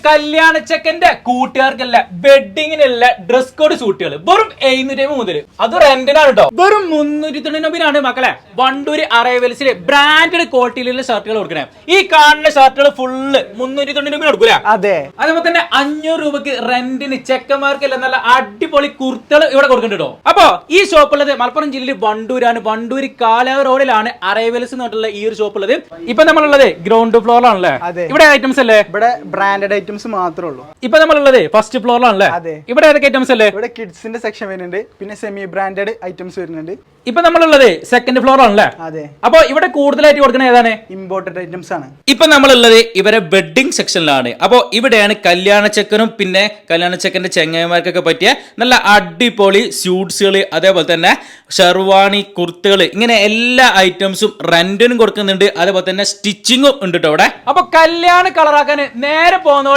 കല്യാണ ചെക്കന്റെ കൂട്ടുകാർക്കല്ല വെഡിങ്ങിനുള്ള dress code സൂട്ടുകൾ വെറും 750 മുതൽ അത് റെന്റിനാണ് കേട്ടോ. വെറും 399 മക്കളെ. വണ്ടൂര് അറൈവൽസിലെ ബ്രാൻഡഡ് ക്വാളിറ്റിയിലുള്ള ഷർട്ടുകൾ കൊടുക്കണേ. ഈ കാണുന്ന ഷർട്ടുകൾ ഫുള്ള് 399 കൊടുക്കൂല. അതെ. അതേപോലെ തന്നെ 500 രൂപക്ക് റെന്റിന് ചെക്കന്മാർക്കല്ല നല്ല അടിപൊളി കുർത്തകൾ ഇവിടെ കൊടുക്കണ്ടോ. അപ്പൊ ഈ ഷോപ്പ് ഉള്ളത് മലപ്പുറം ജില്ലയിൽ വണ്ടൂരാണ്. വണ്ടൂര് കാലാവ് റോഡിലാണ് അറൈവൽസ് എന്ന് പറഞ്ഞിട്ടുള്ള ഈ ഒരു ഷോപ്പ് ഉള്ളത്. ഇപ്പൊ നമ്മളുള്ളത് ഗ്രൗണ്ട് ഫ്ലോറിലാണല്ലേ. ഇവിടെ ഐറ്റംസ് അല്ലേ? ഇവിടെ ബ്രാൻഡഡ് ഐറ്റംസ് മാത്രമേ ഉള്ളൂ. ഇപ്പൊ നമ്മളുള്ളത് ഫസ്റ്റ് ഫ്ലോറിലാണല്ലേ. ഇവിടെ ഏതൊക്കെ ഐറ്റംസ് അല്ലേ? ഇവിടെ കിഡ്സിന്റെ സെക്ഷൻ വരുന്നുണ്ട്, പിന്നെ സെമി ബ്രാൻഡഡ് ഐറ്റംസ് വരുന്നുണ്ട്. ഇപ്പൊ നമ്മളുള്ളത് സെക്കൻഡ് ഫ്ലോറാണല്ലേ. അതെ. അപ്പൊ ഇവിടെ കൂടുതലായിട്ട് കൊടുക്കുന്ന ഏതാണ്? ഇമ്പോർട്ടഡ് ഐറ്റംസ് ആണ്. ഇപ്പൊ നമ്മളുള്ളത് ഇവരെ വെഡിങ് സെക്ഷനിലാണ്. അപ്പൊ ഇവിടെയാണ് കല്യാണ ചെക്കനും പിന്നെ കല്യാണ ചെക്കന്റെ ചെങ്ങന്മാർക്കൊക്കെ പറ്റിയ നല്ല അടിപൊളി സ്യൂട്ട്സുകൾ, അതേപോലെ തന്നെ ഷെർവാണി, കുർത്തുകൾ, ഇങ്ങനെ എല്ലാ ഐറ്റംസും റെന്റിനും കൊടുക്കുന്നുണ്ട്. അതേപോലെ തന്നെ സ്റ്റിച്ചിങ്ങും ഉണ്ട് കേട്ടോ ഇവിടെ. അപ്പൊ കല്യാണ കളറാക്കാൻ നേരെ പോകുന്ന